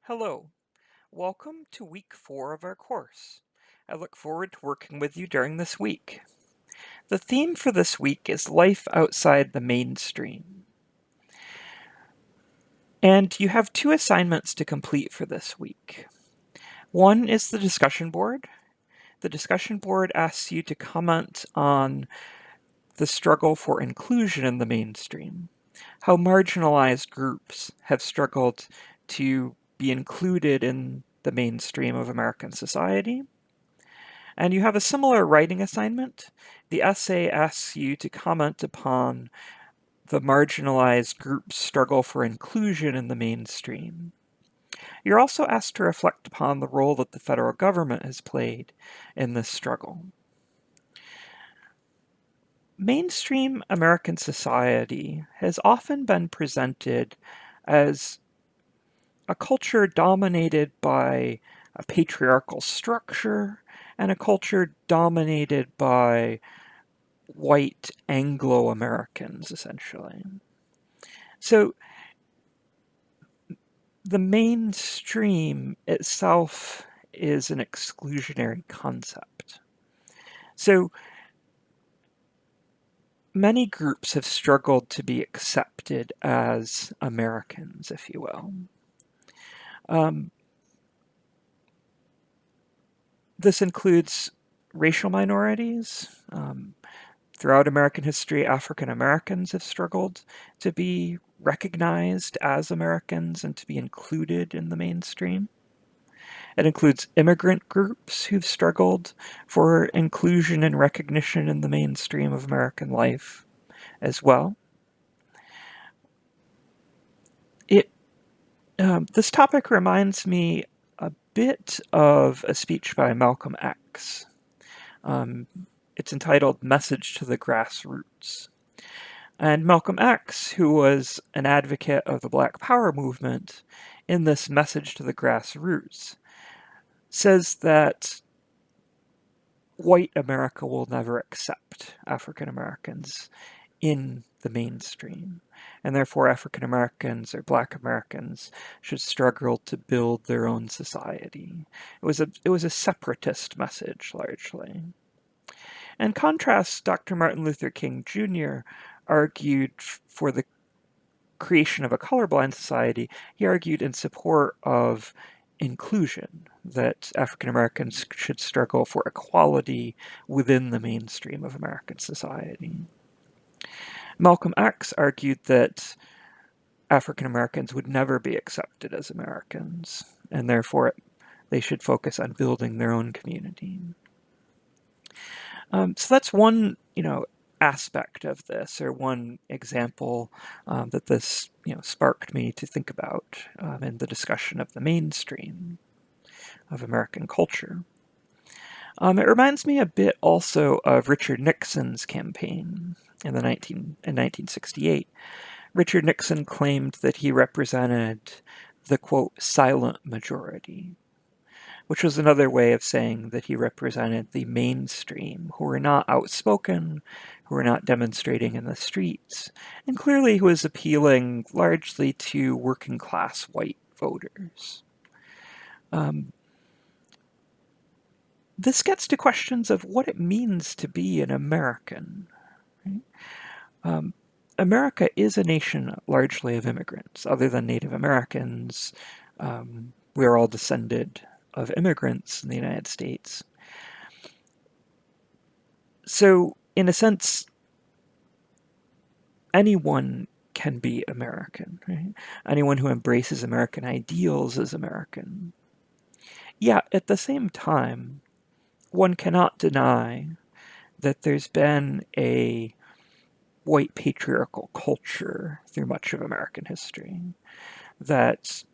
Hello, welcome to week 4 of our course. I look forward to working with you during this week. The theme for this week is life outside the mainstream. And you have two assignments to complete for this week. One is the discussion board. The discussion board asks you to comment on the struggle for inclusion in the mainstream, how marginalized groups have struggled to be included in the mainstream of American society. And you have a similar writing assignment. The essay asks you to comment upon the marginalized group's struggle for inclusion in the mainstream. You're also asked to reflect upon the role that the federal government has played in this struggle. Mainstream American society has often been presented as a culture dominated by a patriarchal structure and a culture dominated by white Anglo-Americans, essentially. So the mainstream itself is an exclusionary concept. So many groups have struggled to be accepted as Americans, if you will. This includes racial minorities. Throughout American history, African Americans have struggled to be recognized as Americans and to be included in the mainstream. It includes immigrant groups who've struggled for inclusion and recognition in the mainstream of American life as well. This topic reminds me a bit of a speech by Malcolm X. It's entitled Message to the Grassroots. And Malcolm X, who was an advocate of the Black Power movement, in this Message to the Grassroots, says that white America will never accept African Americans in the mainstream, and therefore African Americans or Black Americans should struggle to build their own society. It was a separatist message, largely. In contrast, Dr. Martin Luther King Jr. argued for the creation of a colorblind society. He argued in support of inclusion, that African Americans should struggle for equality within the mainstream of American society. Malcolm X argued that African Americans would never be accepted as Americans, and therefore they should focus on building their own community. So that's one, aspect of this, or one example that this, sparked me to think about in the discussion of the mainstream of American culture. It reminds me a bit also of Richard Nixon's campaign in 1968. Richard Nixon claimed that he represented the, quote, silent majority, which was another way of saying that he represented the mainstream, who were not outspoken, who were not demonstrating in the streets, and clearly who was appealing largely to working class white voters. This gets to questions of what it means to be an American. Right? America is a nation largely of immigrants. Other than Native Americans, we are all descended of immigrants in the United States. So, in a sense, anyone can be American, right? Anyone who embraces American ideals is American. Yet, at the same time, one cannot deny that there's been a white patriarchal culture through much of American history, that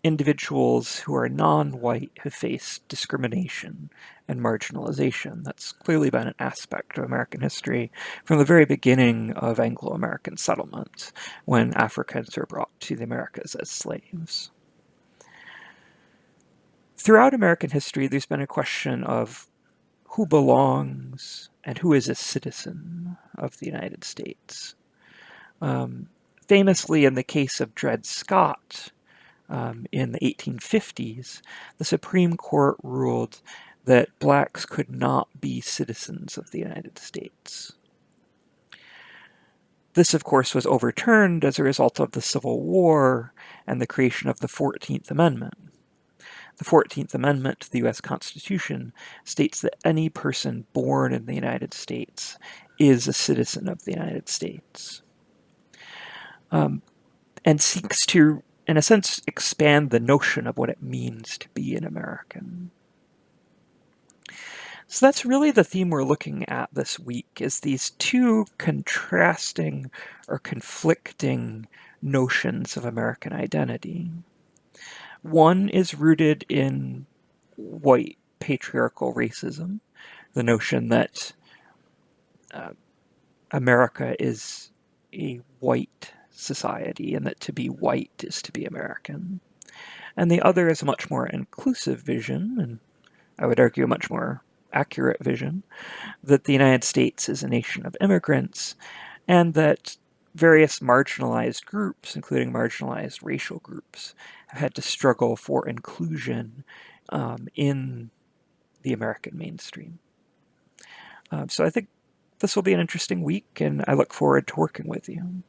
individuals who are non-white have faced discrimination and marginalization. That's clearly been an aspect of American history from the very beginning of Anglo-American settlement, when Africans were brought to the Americas as slaves. Throughout American history, there's been a question of who belongs and who is a citizen of the United States. Famously, in the case of Dred Scott, in the 1850s, the Supreme Court ruled that blacks could not be citizens of the United States. This, of course, was overturned as a result of the Civil War and the creation of the 14th Amendment. The 14th Amendment to the U.S. Constitution states that any person born in the United States is a citizen of the United States, and seeks to, in a sense, expand the notion of what it means to be an American. So that's really the theme we're looking at this week, is these two contrasting or conflicting notions of American identity. One is rooted in white patriarchal racism, the notion that America is a white society and that to be white is to be American. And the other is a much more inclusive vision, and I would argue a much more accurate vision, that the United States is a nation of immigrants, and that various marginalized groups, including marginalized racial groups, have had to struggle for inclusion in the American mainstream. So I think this will be an interesting week, and I look forward to working with you.